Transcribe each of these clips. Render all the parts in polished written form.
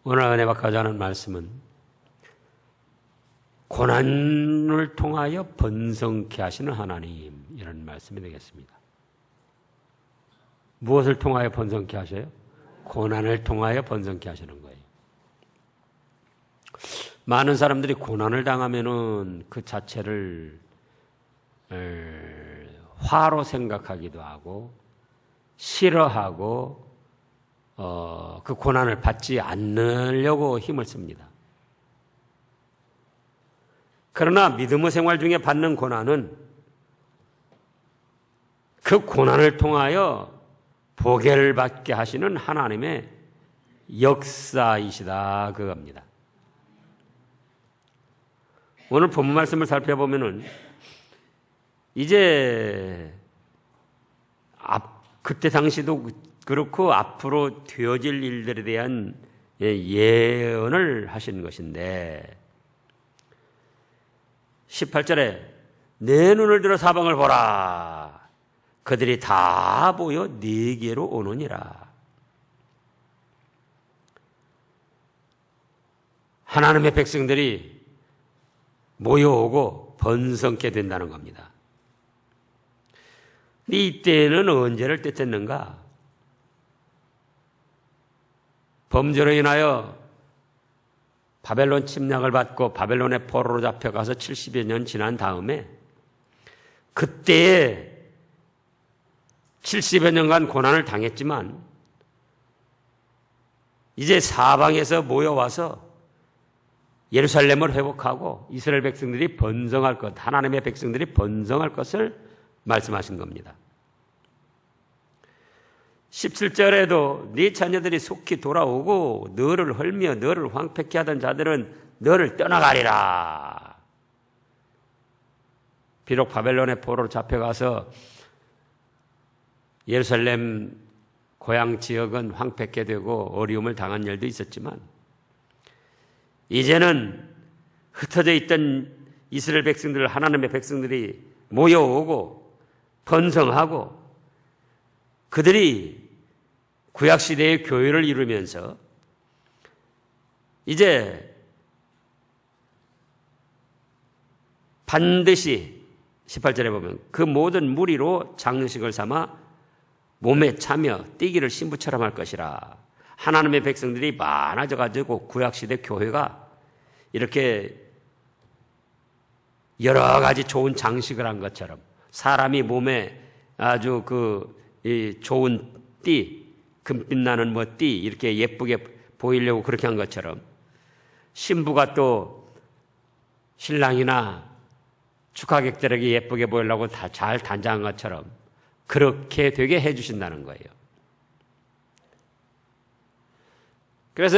오늘 은혜 받고자 하는 말씀은 고난을 통하여 번성케 하시는 하나님, 이런 말씀이 되겠습니다. 무엇을 통하여 번성케 하셔요? 고난을 통하여 번성케 하시는 거예요. 많은 사람들이 고난을 당하면은 그 자체를 화로 생각하기도 하고 싫어하고 그 고난을 받지 않으려고 힘을 씁니다. 그러나 믿음의 생활 중에 받는 고난은 그 고난을 통하여 보배를 받게 하시는 하나님의 역사이시다, 그겁니다. 오늘 본문 말씀을 살펴보면은 이제 그때 당시도 그렇고 앞으로 되어질 일들에 대한 예언을 하신 것인데 18절에 내 눈을 들어 사방을 보라. 그들이 다 모여 네게로 오느니라. 하나님의 백성들이 모여오고 번성케 된다는 겁니다. 이때는 언제를 뜻했는가? 범죄로 인하여 바벨론 침략을 받고 바벨론의 포로로 잡혀가서 70여 년 지난 다음에 그때에 70여 년간 고난을 당했지만 이제 사방에서 모여와서 예루살렘을 회복하고 이스라엘 백성들이 번성할 것, 하나님의 백성들이 번성할 것을 말씀하신 겁니다. 17절에도 네 자녀들이 속히 돌아오고 너를 헐며 너를 황폐케 하던 자들은 너를 떠나가리라. 비록 바벨론의 포로로 잡혀가서 예루살렘 고향 지역은 황폐케 되고 어려움을 당한 일도 있었지만 이제는 흩어져 있던 이스라엘 백성들, 하나님의 백성들이 모여오고 번성하고 그들이 구약시대의 교회를 이루면서 이제 반드시 18절에 보면 그 모든 무리로 장식을 삼아 몸에 차며 뛰기를 신부처럼 할 것이라. 하나님의 백성들이 많아져가지고 구약시대 교회가 이렇게 여러 가지 좋은 장식을 한 것처럼 사람이 몸에 아주 좋은 띠, 금빛 나는 띠 이렇게 예쁘게 보이려고 그렇게 한 것처럼 신부가 또 신랑이나 축하객들에게 예쁘게 보이려고 다 잘 단장한 것처럼 그렇게 되게 해주신다는 거예요. 그래서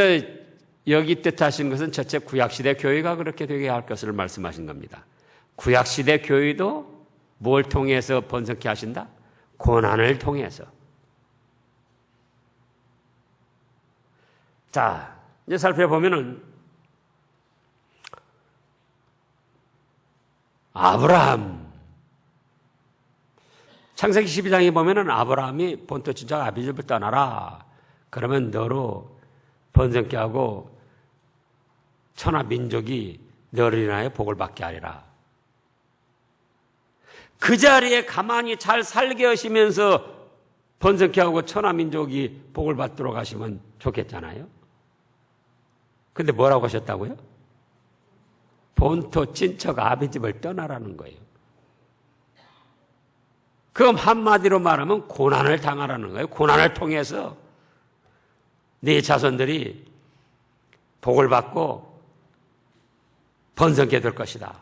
여기 뜻하신 것은 첫째 구약시대 교회가 그렇게 되게 할 것을 말씀하신 겁니다. 구약시대 교회도 뭘 통해서 번성케 하신다? 고난을 통해서. 자, 이제 살펴보면은 아브라함. 창세기 12장에 보면은 아브라함이 본토 친척 아비집을 떠나라. 그러면 너로 번성케 하고 천하 민족이 너를 인하여 복을 받게 하리라. 그 자리에 가만히 잘 살게 하시면서 번성케 하고 천하 민족이 복을 받도록 하시면 좋겠잖아요. 근데 뭐라고 하셨다고요? 본토 친척 아비집을 떠나라는 거예요. 그럼 한마디로 말하면 고난을 당하라는 거예요. 고난을 통해서 네 자손들이 복을 받고 번성케 될 것이다.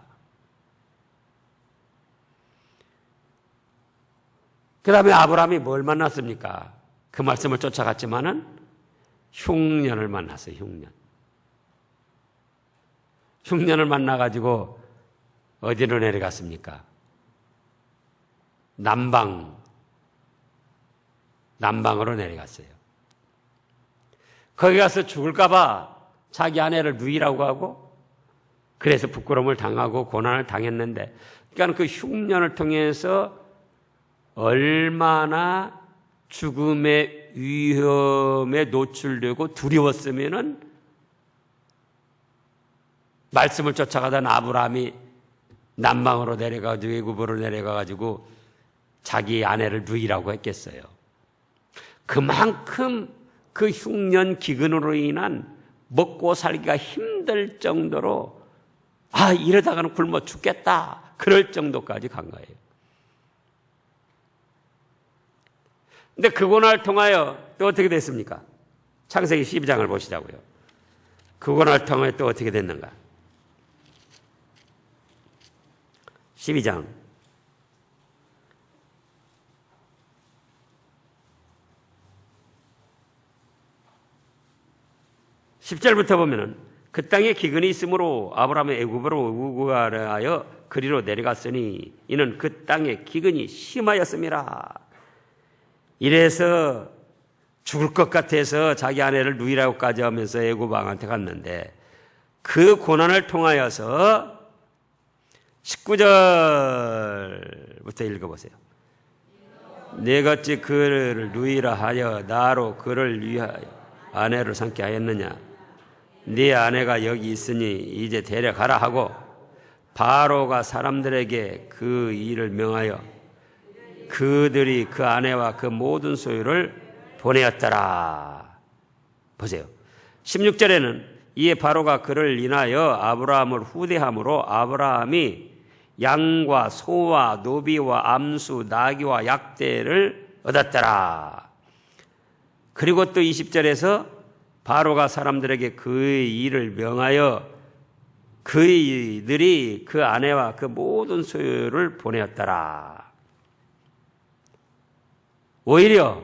그 다음에 아브라함이 뭘 만났습니까? 그 말씀을 쫓아갔지만은 흉년을 만났어요. 흉년을 만나가지고 어디로 내려갔습니까? 남방으로 내려갔어요. 거기 가서 죽을까봐 자기 아내를 누이라고 하고 그래서 부끄러움을 당하고 고난을 당했는데, 그러니까 그 흉년을 통해서 얼마나 죽음의 위험에 노출되고 두려웠으면은 말씀을 쫓아가던 아브라함이 남방으로 내려가지고 애굽으로 내려가가지고 자기 아내를 누이라고 했겠어요. 그만큼 그 흉년 기근으로 인한 먹고 살기가 힘들 정도로 이러다가는 굶어 죽겠다 그럴 정도까지 간 거예요. 근데 그 고난을 통하여 또 어떻게 됐습니까? 창세기 12장을 보시자고요. 그 고난을 통하여 또 어떻게 됐는가? 12장 10절부터 보면은 그 땅에 기근이 있으므로 아브라함의 애굽으로 우구하여 그리로 내려갔으니 이는 그 땅에 기근이 심하였음이라. 이래서 죽을 것 같아서 자기 아내를 누이라고까지 하면서 애굽 왕한테 갔는데 그 고난을 통하여서 19절부터 읽어보세요. 내가 어찌 그를 누이라 하여 나로 그를 위하여 아내를 삼게 하였느냐. 네 아내가 여기 있으니 이제 데려가라 하고 바로가 사람들에게 그 일을 명하여 그들이 그 아내와 그 모든 소유를 보내었더라. 보세요. 16절에는 이에 바로가 그를 인하여 아브라함을 후대함으로 아브라함이 양과 소와 노비와 암수 나귀와 약대를 얻었더라. 그리고 또 20절에서 바로가 사람들에게 그의 일을 명하여 그들이 그 아내와 그 모든 소유를 보내었더라. 오히려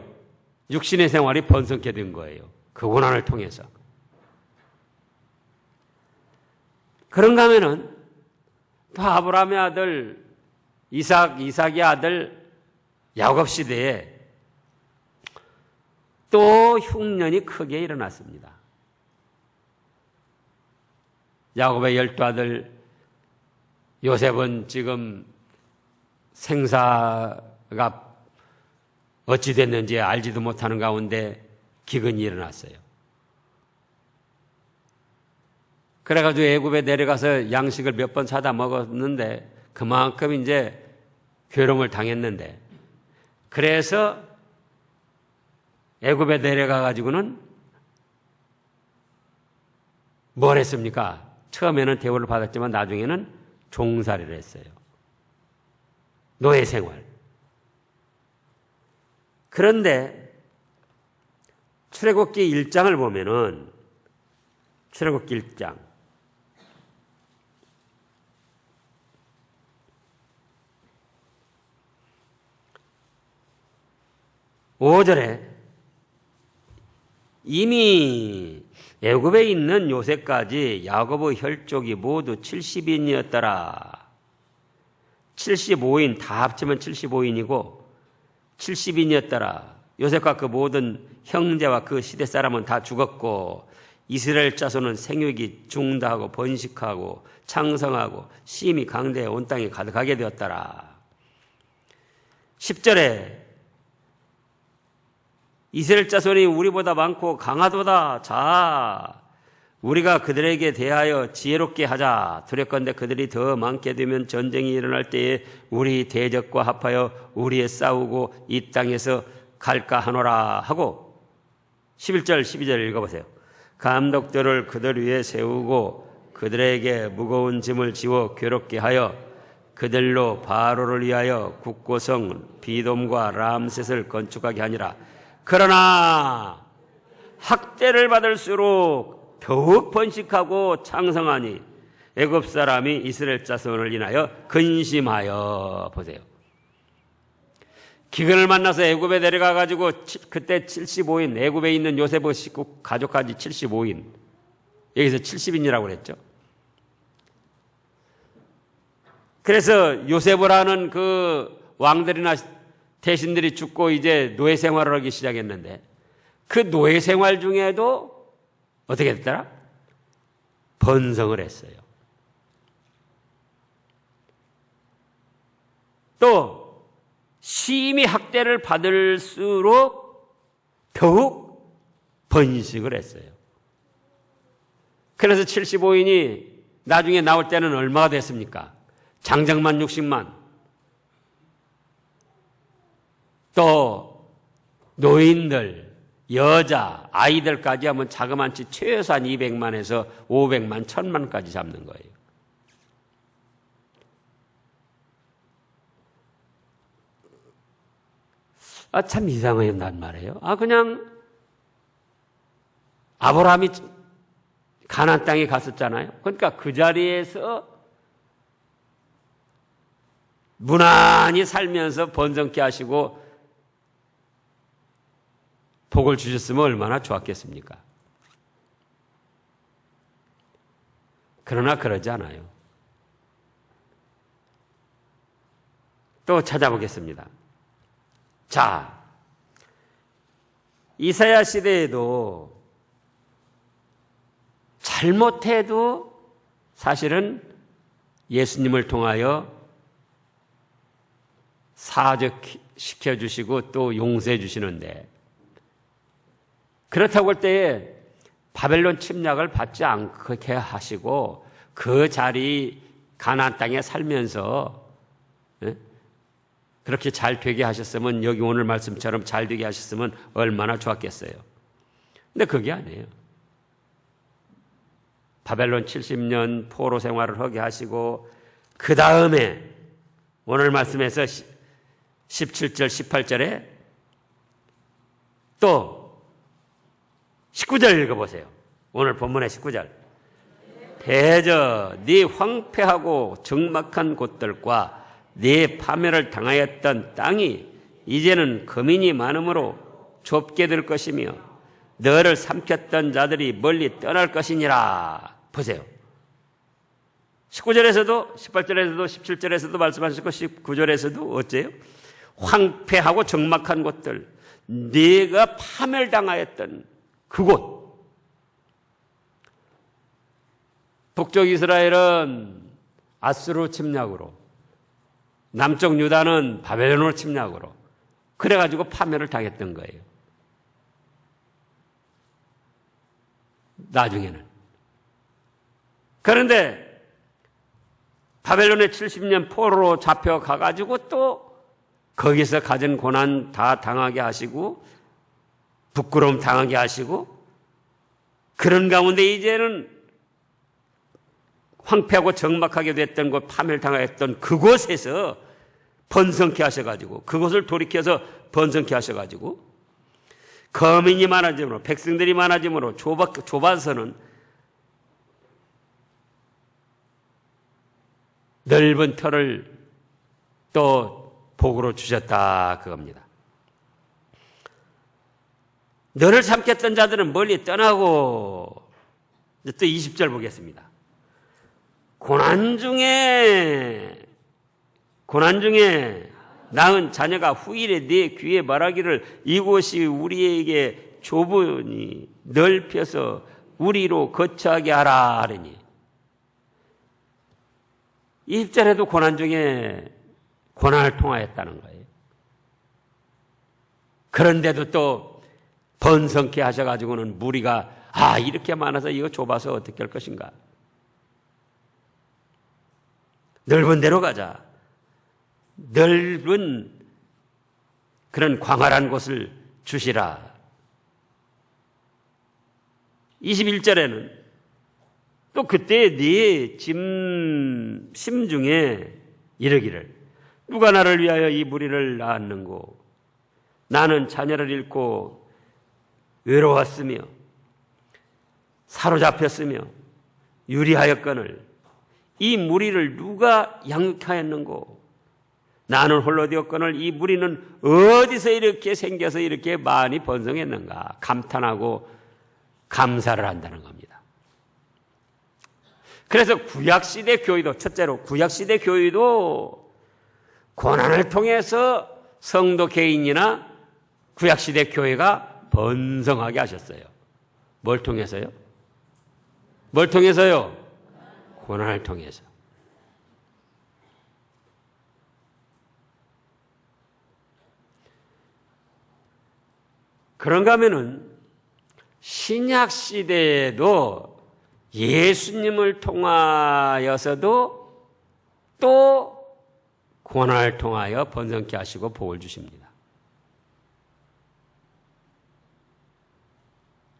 육신의 생활이 번성케 된 거예요. 그 고난을 통해서. 그런가 하면은 또 아브라함의 아들 이삭의 아들 야곱 시대에 또 흉년이 크게 일어났습니다. 야곱의 12아들 요셉은 지금 생사가 어찌 됐는지 알지도 못하는 가운데 기근이 일어났어요. 그래가지고 애굽에 내려가서 양식을 몇 번 사다 먹었는데 그만큼 이제 괴로움을 당했는데 그래서 애굽에 내려가가지고는 뭘 했습니까? 처음에는 대우를 받았지만 나중에는 종살이를 했어요. 노예 생활. 그런데 출애굽기 1장을 보면은 출애굽기 1장 5절에 이미 애굽에 있는 요새까지 야곱의 혈족이 모두 70인이었더라. 75인 다 합치면 75인이고 70인이었더라. 요셉과 그 모든 형제와 그 시대 사람은 다 죽었고 이스라엘 자손은 생육이 중다하고 번식하고 창성하고 심히 강대해 온 땅에 가득하게 되었더라. 10절에 이스라엘 자손이 우리보다 많고 강하도다. 자, 우리가 그들에게 대하여 지혜롭게 하자. 두렵건대 그들이 더 많게 되면 전쟁이 일어날 때에 우리 대적과 합하여 우리에 싸우고 이 땅에서 갈까 하노라 하고 11절 12절 읽어보세요. 감독들을 그들 위에 세우고 그들에게 무거운 짐을 지워 괴롭게 하여 그들로 바로를 위하여 국고성 비돔과 람셋을 건축하게 하니라. 그러나 학대를 받을수록 더욱 번식하고 창성하니 애굽 사람이 이스라엘 자손을 인하여 근심하여. 보세요. 기근을 만나서 애굽에 내려가 가지고 그때 75인 애굽에 있는 요셉의 식구 가족까지 75인 여기서 70인이라고 그랬죠. 그래서 요셉을 하는 그 왕들이나 대신들이 죽고 이제 노예 생활을 하기 시작했는데 그 노예 생활 중에도 어떻게 됐더라? 번성을 했어요. 또 심히 학대를 받을수록 더욱 번식을 했어요. 그래서 75인이 나중에 나올 때는 얼마가 됐습니까? 장정만 60만. 또 노인들, 여자, 아이들까지 하면 자그만치 최소한 200만에서 500만, 1000만까지 잡는 거예요. 참 이상하단 말이에요. 그냥 아브라함이 가나안 땅에 갔었잖아요. 그러니까 그 자리에서 무난히 살면서 번성케 하시고 복을 주셨으면 얼마나 좋았겠습니까? 그러나 그러지 않아요. 또 찾아보겠습니다. 자, 이사야 시대에도 잘못해도 사실은 예수님을 통하여 사적시켜 주시고 또 용서해 주시는데, 그렇다고 할 때에 바벨론 침략을 받지 않게 하시고 그 자리 가나안 땅에 살면서 그렇게 잘 되게 하셨으면, 여기 오늘 말씀처럼 잘 되게 하셨으면 얼마나 좋았겠어요. 근데 그게 아니에요. 바벨론 70년 포로 생활을 하게 하시고 그 다음에 오늘 말씀에서 17절 18절에 또 19절 읽어보세요. 오늘 본문의 19절. 대저 네 황폐하고 적막한 곳들과 네 파멸을 당하였던 땅이 이제는 거민이 많음으로 좁게 될 것이며 너를 삼켰던 자들이 멀리 떠날 것이니라. 보세요. 19절에서도 18절에서도 17절에서도 말씀하셨고 19절에서도 어째요? 황폐하고 적막한 곳들, 네가 파멸당하였던 그곳. 북쪽 이스라엘은 아수르 침략으로, 남쪽 유다는 바벨론으로 침략으로, 그래가지고 파멸을 당했던 거예요. 나중에는. 그런데 바벨론에 70년 포로로 잡혀가가지고 또 거기서 가진 고난 다 당하게 하시고 부끄러움 당하게 하시고, 그런 가운데 이제는 황폐하고 적막하게 됐던 곳, 파멸당하였던 그곳에서 번성케 하셔가지고, 그곳을 돌이켜서 번성케 하셔가지고 거민이 많아지므로, 백성들이 많아지므로 좁아서는 넓은 터를 또 복으로 주셨다 그겁니다. 너를 삼켰던 자들은 멀리 떠나고, 이제 또 20절 보겠습니다. 고난 중에 낳은 자녀가 후일에 네 귀에 말하기를 이곳이 우리에게 좁으니 넓혀서 우리로 거처하게 하라 하더니, 20절에도 고난 중에 고난을 통하였다는 거예요. 그런데도 또 번성케 하셔가지고는 무리가 이렇게 많아서 이거 좁아서 어떻게 할 것인가, 넓은 데로 가자, 넓은 그런 광활한 곳을 주시라. 21절에는 또 그때 네 심중에 이르기를 누가 나를 위하여 이 무리를 낳았는고, 나는 자녀를 잃고 외로웠으며 사로잡혔으며 유리하였거늘 이 무리를 누가 양육하였는고, 나는 홀로 되었거늘 이 무리는 어디서 이렇게 생겨서 이렇게 많이 번성했는가 감탄하고 감사를 한다는 겁니다. 그래서 구약시대 교회도, 첫째로 구약시대 교회도 고난을 통해서 성도 개인이나 구약시대 교회가 번성하게 하셨어요. 뭘 통해서요? 뭘 통해서요? 고난을 통해서. 그런가 하면은 신약 시대에도 예수님을 통하여서도 또 고난을 통하여 번성케 하시고 복을 주십니다.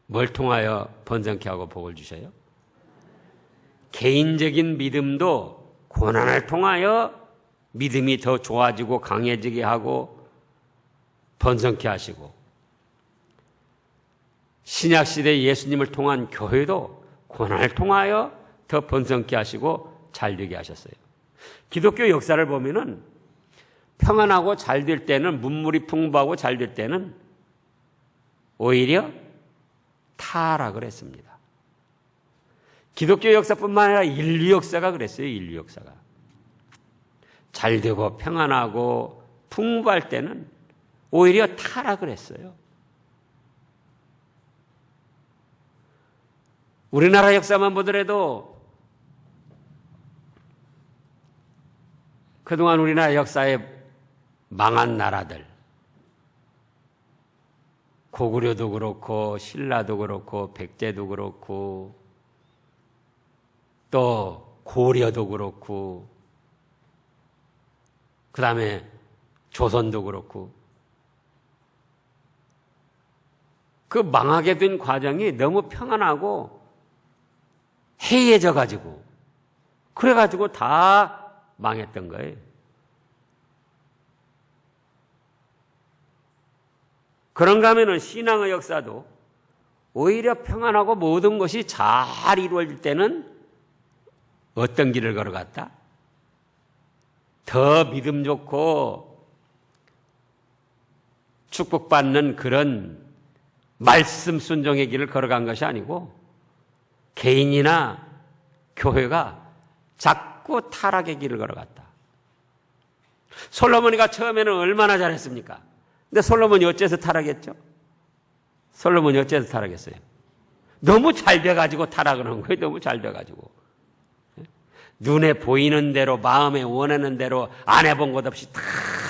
뭘 통하여 번성케 하고 복을 주셔요? 개인적인 믿음도 고난을 통하여 믿음이 더 좋아지고 강해지게 하고 번성케 하시고, 신약시대 예수님을 통한 교회도 고난을 통하여 더 번성케 하시고 잘되게 하셨어요. 기독교 역사를 보면은 평안하고 잘 될 때는, 문물이 풍부하고 잘 될 때는 오히려 타락을 했습니다. 기독교 역사뿐만 아니라 인류 역사가 그랬어요. 인류 역사가. 잘 되고 평안하고 풍부할 때는 오히려 타락을 했어요. 우리나라 역사만 보더라도 그동안 우리나라 역사에 망한 나라들, 고구려도 그렇고 신라도 그렇고 백제도 그렇고 또 고려도 그렇고 그 다음에 조선도 그렇고, 그 망하게 된 과정이 너무 평안하고 해이해져 가지고, 그래가지고 다 망했던 거예요. 그런가 하면은 신앙의 역사도 오히려 평안하고 모든 것이 잘 이루어질 때는 어떤 길을 걸어갔다? 더 믿음 좋고 축복받는 그런 말씀 순종의 길을 걸어간 것이 아니고, 개인이나 교회가 자꾸 타락의 길을 걸어갔다. 솔로몬이가 처음에는 얼마나 잘했습니까? 근데 솔로몬이 어째서 타락했죠? 솔로몬이 어째서 타락했어요? 너무 잘 돼가지고 타락을 한 거예요. 너무 잘 돼가지고. 눈에 보이는 대로, 마음에 원하는 대로 안 해본 것 없이 다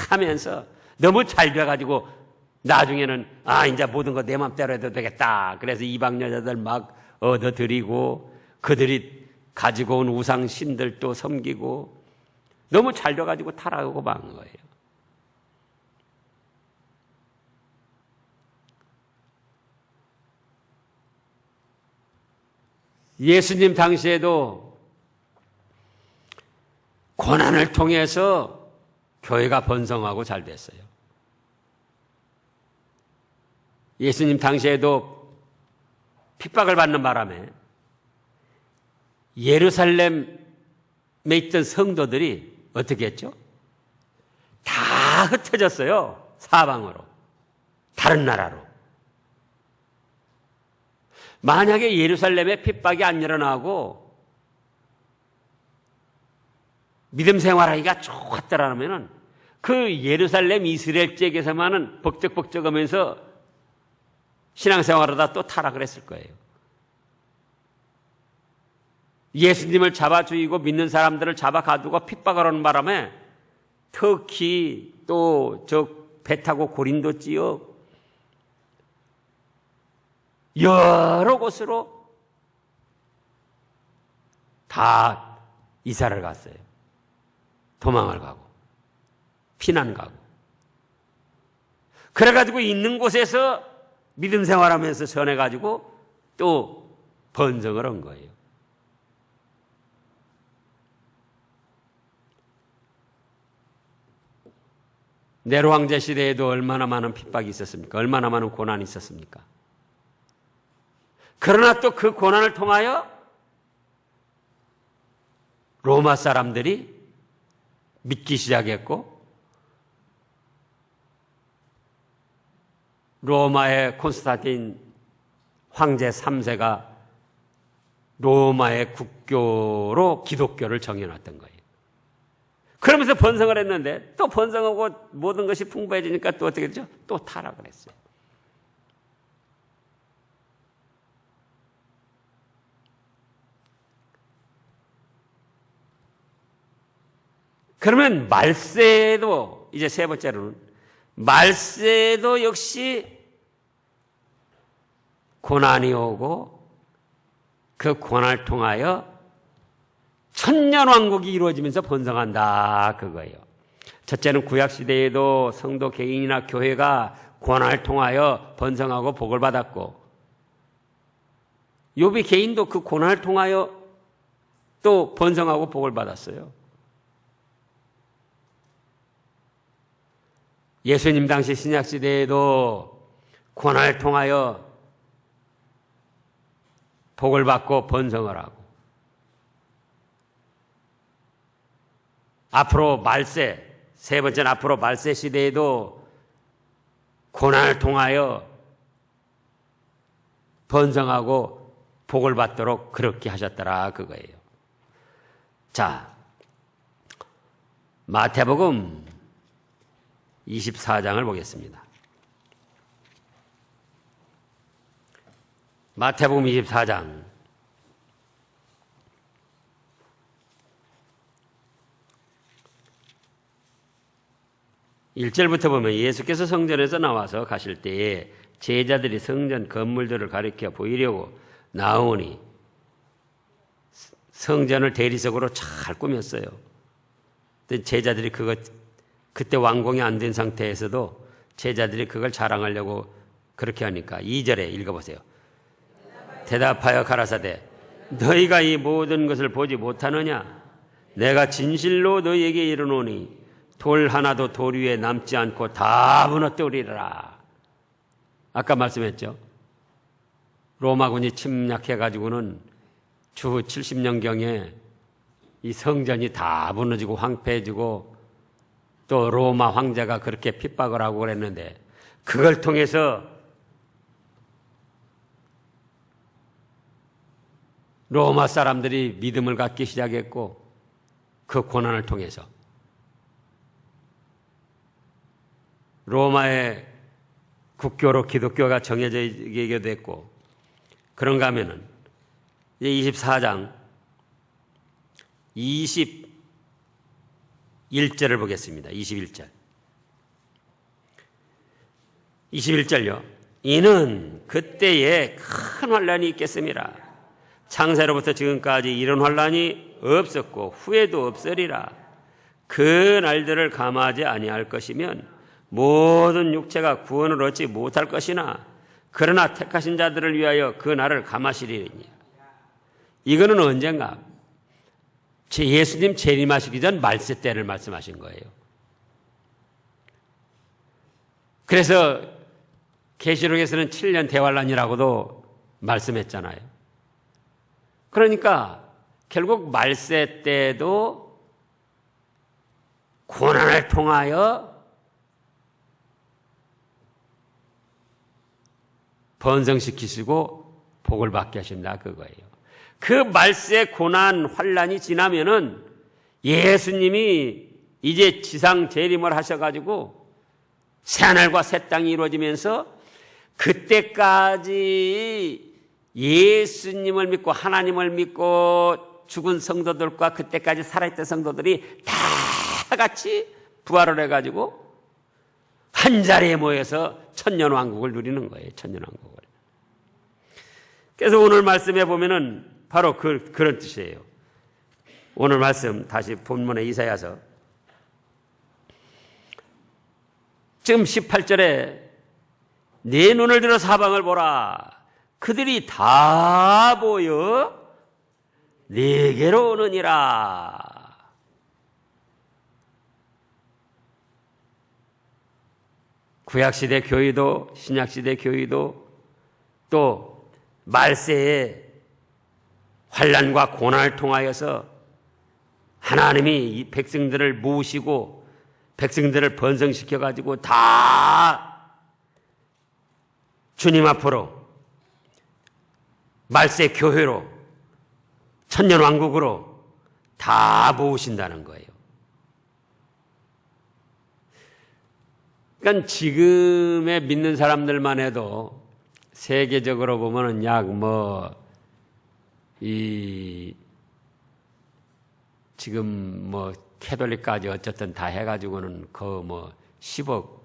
하면서 너무 잘 돼가지고 나중에는 이제 모든 거 내 맘대로 해도 되겠다. 그래서 이방 여자들 막 얻어들이고 그들이 가지고 온 우상 신들도 섬기고 너무 잘 돼가지고 타락하고 망한 거예요. 예수님 당시에도 고난을 통해서 교회가 번성하고 잘 됐어요. 예수님 당시에도 핍박을 받는 바람에 예루살렘에 있던 성도들이 어떻게 했죠? 다 흩어졌어요. 사방으로. 다른 나라로. 만약에 예루살렘에 핍박이 안 일어나고 믿음 생활하기가 좋았더라면 그 예루살렘 이스라엘 지역에서만은 벅적벅적하면서 신앙생활하다 또 타락을 했을 거예요. 예수님을 잡아 죽이고 믿는 사람들을 잡아 가두고 핍박을 하는 바람에 터키 또 저 배 타고 고린도 지역 여러 곳으로 다 이사를 갔어요. 도망을 가고 피난 가고. 그래가지고 있는 곳에서 믿음 생활하면서 전해가지고 또 번성을 한 거예요. 네로 황제 시대에도 얼마나 많은 핍박이 있었습니까? 얼마나 많은 고난이 있었습니까? 그러나 또 그 고난을 통하여 로마 사람들이 믿기 시작했고, 로마의 콘스탄틴 황제 3세가 로마의 국교로 기독교를 정해놨던 거예요. 그러면서 번성을 했는데 또 번성하고 모든 것이 풍부해지니까 또 어떻게 됐죠? 또 타락을 했어요. 그러면 말세도, 이제 세 번째로는 말세도 역시 고난이 오고 그 고난을 통하여 천년왕국이 이루어지면서 번성한다 그거예요. 첫째는 구약시대에도 성도 개인이나 교회가 고난을 통하여 번성하고 복을 받았고, 욥이 개인도 그 고난을 통하여 또 번성하고 복을 받았어요. 예수님 당시 신약시대에도 고난을 통하여 복을 받고 번성을 하고, 앞으로 말세, 세 번째는 앞으로 말세 시대에도 고난을 통하여 번성하고 복을 받도록 그렇게 하셨더라 그거예요. 자, 마태복음 24장을 보겠습니다. 마태복음 24장 1절부터 보면 예수께서 성전에서 나와서 가실 때에 제자들이 성전 건물들을 가리켜 보이려고 나오니 성전을 대리석으로 잘 꾸몄어요. 제자들이 그때 완공이 안 된 상태에서도 제자들이 그걸 자랑하려고 그렇게 하니까 2절에 읽어보세요. 대답하여 가라사대 너희가 이 모든 것을 보지 못하느냐? 내가 진실로 너희에게 이르노니 돌 하나도 돌 위에 남지 않고 다 무너뜨리리라. 아까 말씀했죠. 로마군이 침략해가지고는 주 70년경에 이 성전이 다 무너지고 황폐해지고 또 로마 황제가 그렇게 핍박을 하고 그랬는데 그걸 통해서 로마 사람들이 믿음을 갖기 시작했고 그 고난을 통해서 로마의 국교로 기독교가 정해지게 됐고, 그런가 하면은 이제 24장 21절을 보겠습니다. 21절. 21절요. 이는 그때에 큰 환란이 있겠음이라. 창세로부터 지금까지 이런 환란이 없었고 후에도 없으리라. 그 날들을 감하지 아니할 것이면 모든 육체가 구원을 얻지 못할 것이나 그러나 택하신 자들을 위하여 그 날을 감하시리니. 이거는 언젠가 예수님 재림하시기 전 말세 때를 말씀하신 거예요. 그래서 계시록에서는 7년 대환란이라고도 말씀했잖아요. 그러니까 결국 말세 때도 고난을 통하여 번성시키시고 복을 받게 하신다 그거예요. 그 말세 고난 환란이 지나면은 예수님이 이제 지상 재림을 하셔가지고 새하늘과 새 땅이 이루어지면서 그때까지 예수님을 믿고 하나님을 믿고 죽은 성도들과 그때까지 살아있던 성도들이 다 같이 부활을 해가지고 한 자리에 모여서 천년왕국을 누리는 거예요. 천년왕국을. 그래서 오늘 말씀에 보면은 바로 그런 뜻이에요. 오늘 말씀 다시 본문의 이사야서 지금 18절에 네 눈을 들어 사방을 보라. 그들이 다 모여 네게로 오느니라. 구약시대 교회도 신약시대 교회도 또 말세에 환난과 고난을 통하여서 하나님이 이 백성들을 모으시고 백성들을 번성시켜가지고 다 주님 앞으로 말세 교회로 천년왕국으로 다 모으신다는 거예요. 그러니까 지금의 믿는 사람들만 해도 세계적으로 보면은 지금 캐톨릭까지 어쨌든 다 해가지고는 10억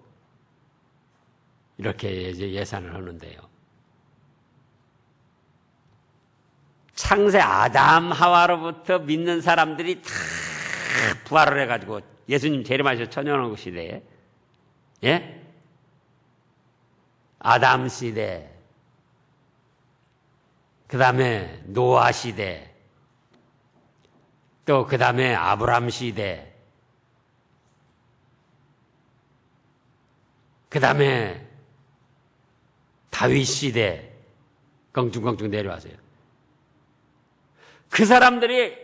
이렇게 예산을 하는데요. 창세 아담 하와로부터 믿는 사람들이 다 부활을 해가지고 예수님 재림하셔 천년왕국 시대에, 예? 아담 시대, 그 다음에 노아 시대, 또 그 다음에 아브람 시대, 그 다음에 다윗 시대, 껑충껑충 내려와서요. 그 사람들이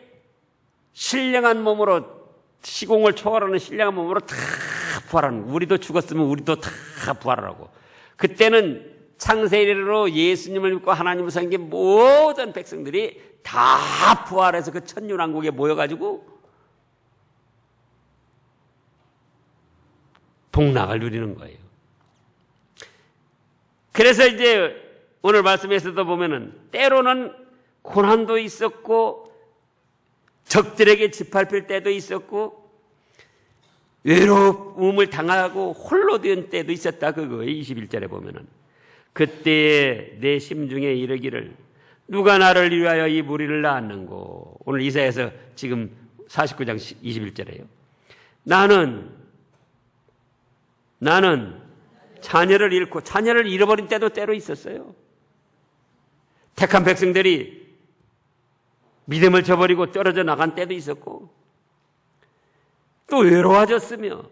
신령한 몸으로, 시공을 초월하는 신령한 몸으로 다 부활하는 거예요. 우리도 죽었으면 우리도 다 부활하라고. 그때는 창세일로 예수님을 믿고 하나님을 섬긴 모든 백성들이 다 부활해서 그 천년왕국에 모여가지고 복락을 누리는 거예요. 그래서 이제 오늘 말씀에서도 보면은 때로는 고난도 있었고 적들에게 짓밟힐 때도 있었고 외로움을 당하고 홀로 된 때도 있었다 그거예요. 21절에 보면은 그때에 내 심중에 이르기를 누가 나를 위하여 이 무리를 낳았는고. 오늘 이사야서 지금 49장 21절에요. 나는 자녀를 잃고 자녀를 잃어버린 때도 때로 있었어요. 택한 백성들이 믿음을 저버리고 떨어져 나간 때도 있었고 또 외로워졌으며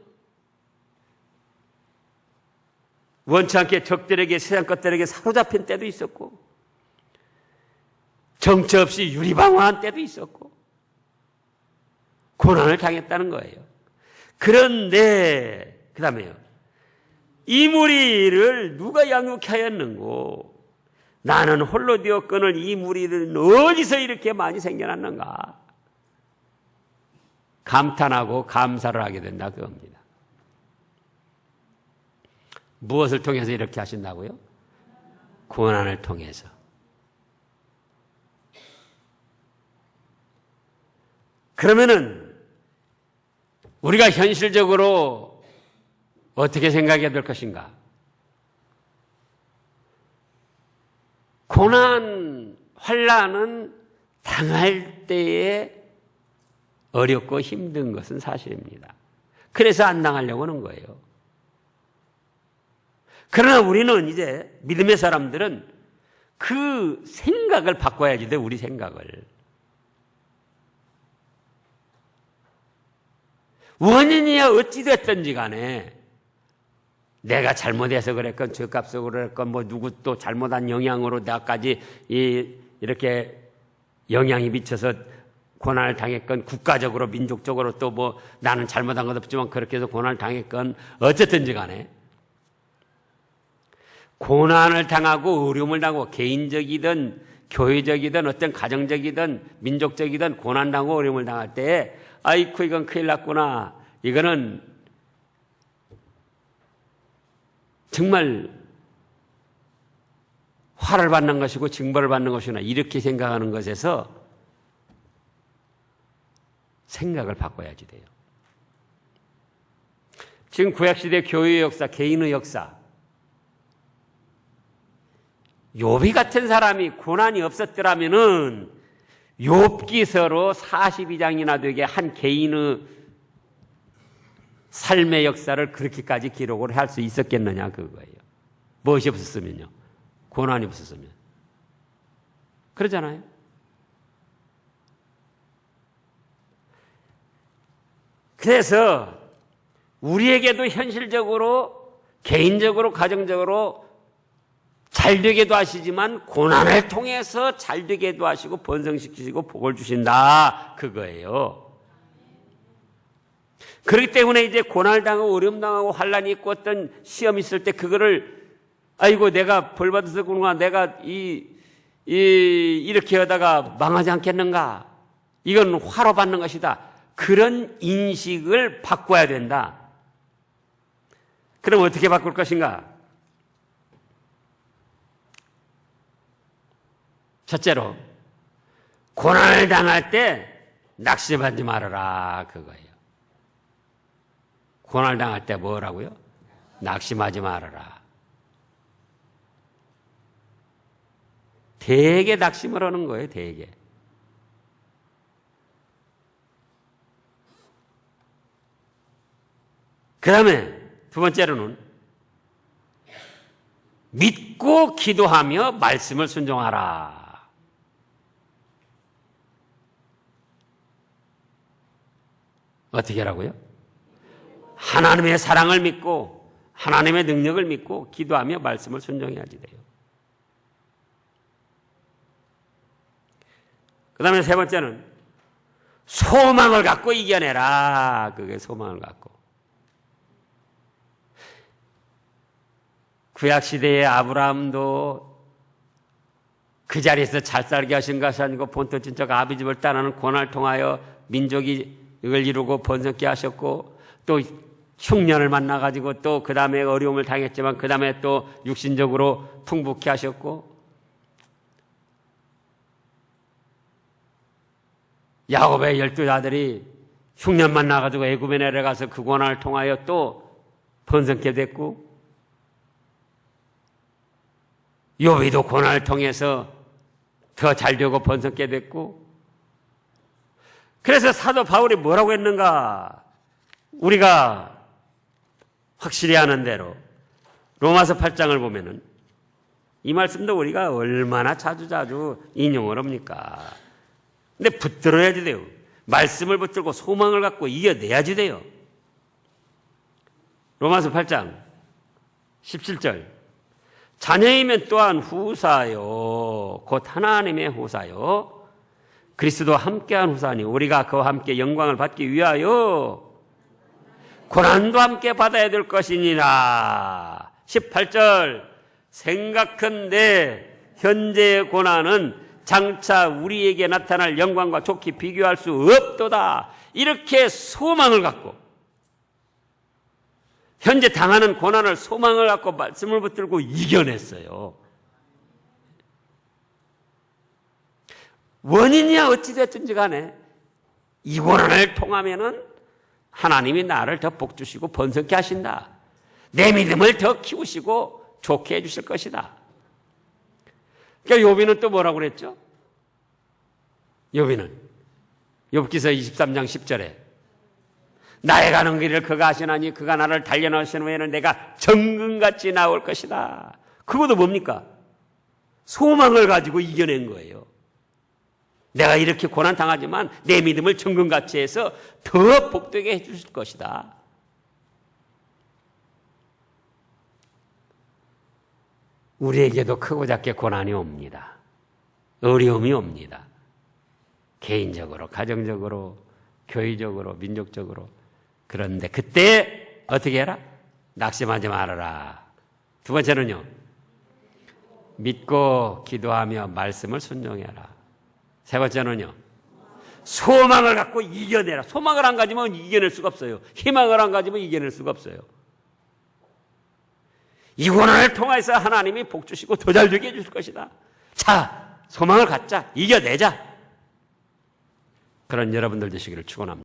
원치 않게 적들에게 세상 것들에게 사로잡힌 때도 있었고 정처 없이 유리방황한 때도 있었고 고난을 당했다는 거예요. 그런데 그 다음에요. 이 무리를 누가 양육케 하였는고. 나는 홀로 되었거늘 이 무리는 어디서 이렇게 많이 생겨났는가. 감탄하고 감사를 하게 된다 그겁니다. 무엇을 통해서 이렇게 하신다고요? 고난을 통해서. 그러면은 우리가 현실적으로 어떻게 생각해야 될 것인가? 고난, 환난은 당할 때에 어렵고 힘든 것은 사실입니다. 그래서 안 당하려고 하는 거예요. 그러나 우리는 이제 믿음의 사람들은 그 생각을 바꿔야지 돼, 우리 생각을. 원인이야 어찌됐든지 간에 내가 잘못해서 그랬건 죄값으로 그랬건 뭐 누구 또 잘못한 영향으로 나까지 이렇게 영향이 미쳐서 고난을 당했건 국가적으로 민족적으로 또 뭐 나는 잘못한 것 없지만 그렇게 해서 고난을 당했건 어쨌든지 간에 고난을 당하고 어려움을 당하고 개인적이든 교회적이든 어떤 가정적이든 민족적이든 고난 당하고 어려움을 당할 때 아이쿠 이건 큰일 났구나. 이거는 정말 화를 받는 것이고 징벌을 받는 것이구나. 이렇게 생각하는 것에서 생각을 바꿔야지 돼요. 지금 구약시대 교회의 역사, 개인의 역사. 욥이 같은 사람이 고난이 없었더라면은 욥기서로 42장이나 되게 한 개인의 삶의 역사를 그렇게까지 기록을 할 수 있었겠느냐 그거예요. 무엇이 없었으면요. 고난이 없었으면. 그러잖아요. 그래서 우리에게도 현실적으로 개인적으로 가정적으로 잘되게도 하시지만 고난을 통해서 잘되게도 하시고 번성시키시고 복을 주신다 그거예요. 그렇기 때문에 이제 고난을 당하고 어려움 당하고 환난이 있고 어떤 시험이 있을 때 그거를 아이고 내가 벌 받아서 그런가 내가 이렇게 하다가 망하지 않겠는가 이건 화로 받는 것이다. 그런 인식을 바꿔야 된다. 그럼 어떻게 바꿀 것인가? 첫째로 고난을 당할 때 낙심하지 말아라 그거예요. 고난을 당할 때 뭐라고요? 낙심하지 말아라. 되게 낙심을 하는 거예요. 되게. 그 다음에 두 번째로는 믿고 기도하며 말씀을 순종하라. 어떻게 하라고요? 하나님의 사랑을 믿고 하나님의 능력을 믿고 기도하며 말씀을 순종해야지 돼요. 그 다음에 세 번째는 소망을 갖고 이겨내라. 그게 소망을 갖고. 구약시대의 아브라함도 그 자리에서 잘 살게 하신 것이 아니고 본토 친척 아비집을 떠나는 고난을 통하여 민족이 이걸 이루고 번성케 하셨고, 또 흉년을 만나가지고 또 그 다음에 어려움을 당했지만 그 다음에 또 육신적으로 풍부케 하셨고, 야곱의 12아들이 흉년 만나가지고 애굽에 내려가서 그 고난을 통하여 또 번성케 됐고, 욥이도 고난을 통해서 더 잘되고 번성케 됐고, 그래서 사도 바울이 뭐라고 했는가? 우리가 확실히 아는 대로 로마서 8장을 보면은 이 말씀도 우리가 얼마나 자주자주 인용을 합니까? 근데 붙들어야지 돼요. 말씀을 붙들고 소망을 갖고 이겨내야지 돼요. 로마서 8장 17절. 자녀이면 또한 후사요 곧 하나님의 후사요 그리스도와 함께한 후사니 우리가 그와 함께 영광을 받기 위하여 고난도 함께 받아야 될 것이니라. 18절. 생각컨대 현재의 고난은 장차 우리에게 나타날 영광과 좋게 비교할 수 없도다. 이렇게 소망을 갖고, 현재 당하는 고난을 소망을 갖고 말씀을 붙들고 이겨냈어요. 원인이야 어찌됐든지 간에 이 고난을 통하면은 하나님이 나를 더 복주시고 번성케 하신다. 내 믿음을 더 키우시고 좋게 해주실 것이다. 그러니까 욥이는 또 뭐라고 그랬죠? 욥이는 욥기서 23장 10절에 나의 가는 길을 그가 아시나니 그가 나를 단련하신 후에는 내가 정금같이 나올 것이다. 그것도 뭡니까? 소망을 가지고 이겨낸 거예요. 내가 이렇게 고난 당하지만 내 믿음을 정금같이 해서 더 복되게 해주실 것이다. 우리에게도 크고 작게 고난이 옵니다. 어려움이 옵니다. 개인적으로, 가정적으로, 교회적으로, 민족적으로. 그런데 그때 어떻게 해라? 낙심하지 말아라. 두 번째는요, 믿고 기도하며 말씀을 순종해라. 세 번째는요, 소망을 갖고 이겨내라. 소망을 안 가지면 이겨낼 수가 없어요. 희망을 안 가지면 이겨낼 수가 없어요. 이 고난을 통해서 하나님이 복 주시고 더 잘되게 해주실 것이다. 자, 소망을 갖자. 이겨내자. 그런 여러분들 되시기를 축원합니다.